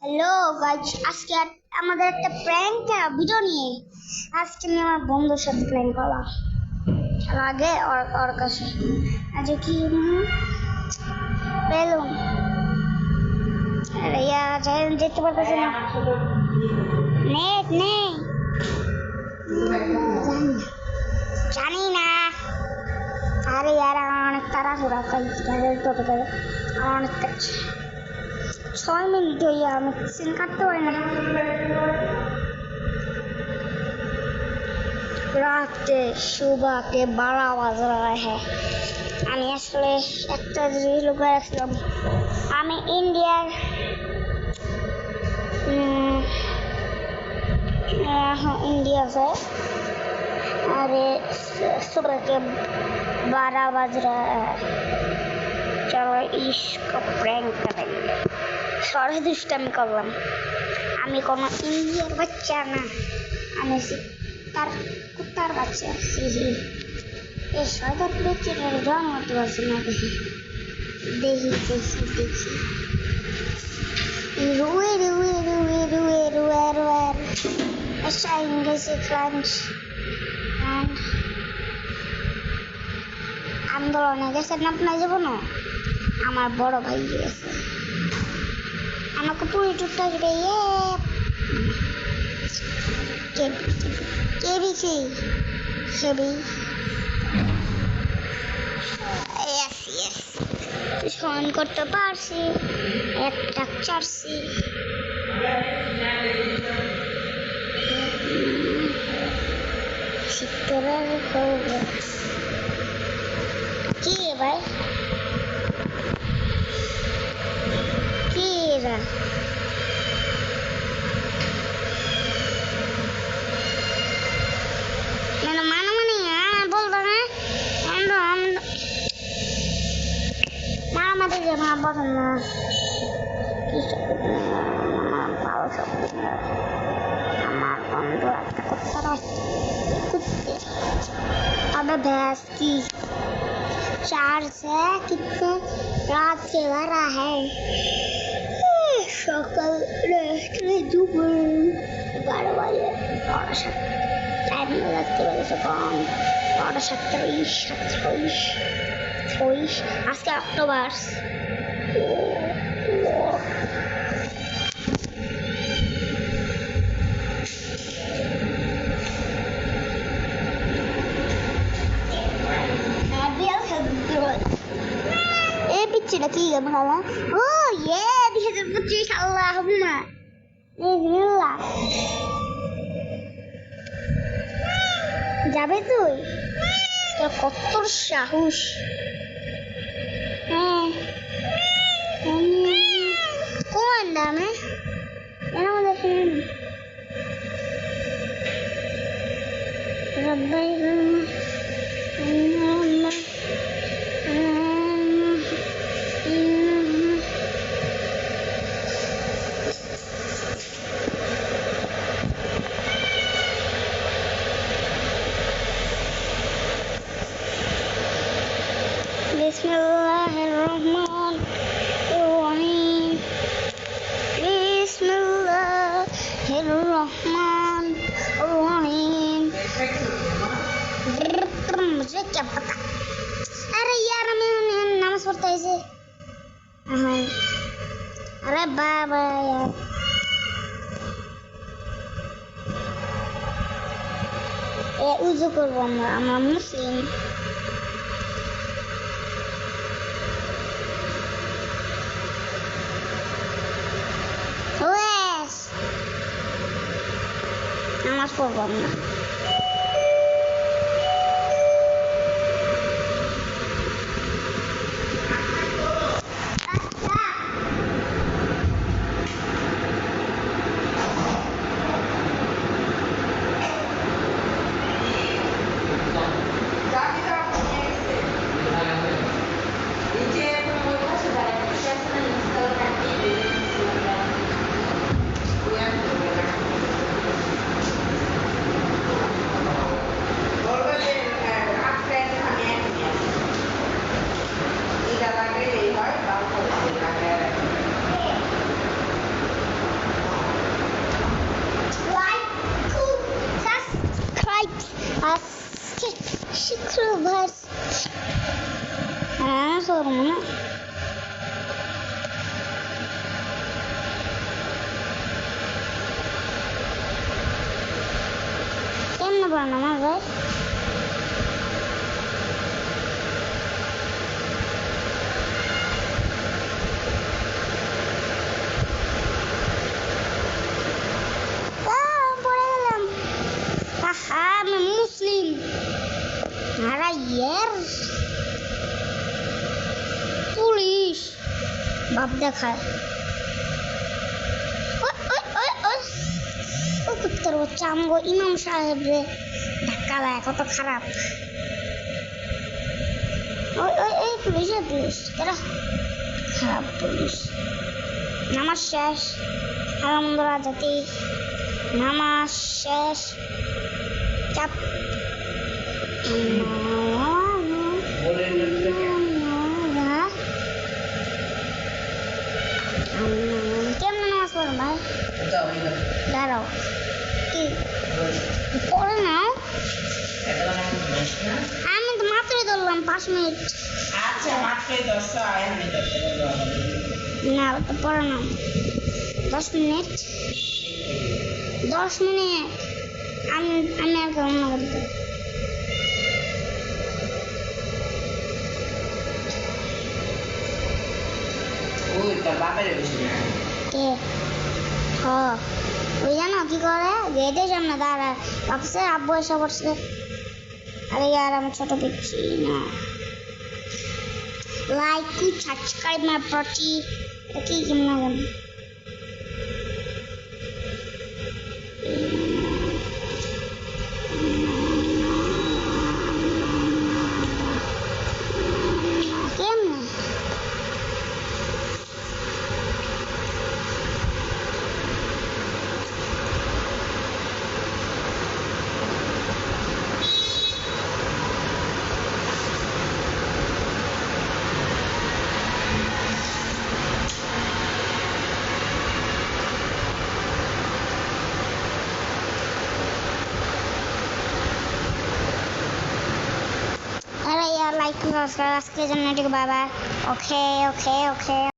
Hello guys, আজকে আমাদের একটা প্র্যাঙ্ক ভিডিও নিয়ে আজকে আমি আমার বন্ধুর সাথে প্র্যাঙ্ক করলাম। আর আগে ওর কাছে আজকে কি বেলুন আরে যেতে পারতেছে না, নেট নেই, জানি না। আরে আমার অনেক তাড়াহুড়া, অনেক কাজ। 6 मिनट হইয়া আমি সিন কাটতে পারি না। रात सुबह के 12 बज रहा है। আমি আসলে একটা রিল করেছিলাম। আমি ইন্ডিয়ার इंडिया से। अरे सुबह के 12 बज रहा है, चलो इसको प्रैंक करेंगे। सारे दुष्टामी करलाम। আমি কোনো ইন্ডিয়ার বাচ্চা না, আমি তার কুত্তার বাচ্চা। এই শয়তান বাচ্চাটার জন্ম হতে পারছি না। দেখি রুয়ে রুয়ে রুয়ে রুয়ে রুয়ে রুয়ে আচ্ছা ইংরেজি ফ্রেঞ্চ আন্দোলনে গেছে না আপনার জীবন। আমার বড় ভাই গেছে, আমাকে পুরি টুকটা দিবে। কেবিসি হেবি সহন করতে পারছি, একটা চারছি। শীতকালের কি রে ভাই, কি রা আমার পছন্দ না। আমার বন্ধু একটা কুত্তা कुत्ते। अबे भैंस की चार से कितने रात के भरा है। सकाल দুপুর 12 বাজে। 12:07 টাইম লাগতে পারে তখন 12:37 আজকে October. Cina tiga malah. Oh yeah, di 2025 Allahumma. Bismillah. যাবে তুই? তোর কত সাহস! কোন দামে? এর মধ্যে ফিল্ম রব্বাই Bismillahirrahmanirrahim. Bismillahirrahmanirrahim. मुझे क्या पता। अरे यार मैं नमाज पढ़ता ऐसे। अरे बाबा यार, उजू करबो আমরা মুসলিম। নামাজ পড়বো না। পড়ে নামাজ ভাই? পড়ে গেলাম। আহা, আমি মুসলিম। আরে ইয়ার পুলিশ বাপ দেখায়। ও কুত্তার বাচ্চা আমগো ইমাম সাহেব রে ধাক্কা দেয়, কত খারাপ। ওই ওই ওই পুলিশ তারা খারাপ পুলিশ। নামাজ শেষ, আলহামদুলিল্লাহ জাতি নামাজ শেষ। চাপ কেমন নামাজ পড়ো ভাই? দাঁড়াও, কি পড়ে নাও? আমি তো মাত্রই ধরলাম 5 মিনিট। না তো পড়ে নাও 10 মিনিট। 10 মিনিট আমি আমি আর কেমন করবো? কে? ওই জানো কি করে? গেটের সামনে দাঁড়ায়, ভাবছে আব্বু এসে পড়ছে। আরে यार আমি ছোট পিচ্ছি না। লাইক সাবস্ক্রাইব মাই প্রতি কি কেমন গেল? কেমন अरे यार लाइक सब्सक्राइब के जन्नत के बाबा ओके ओके ओके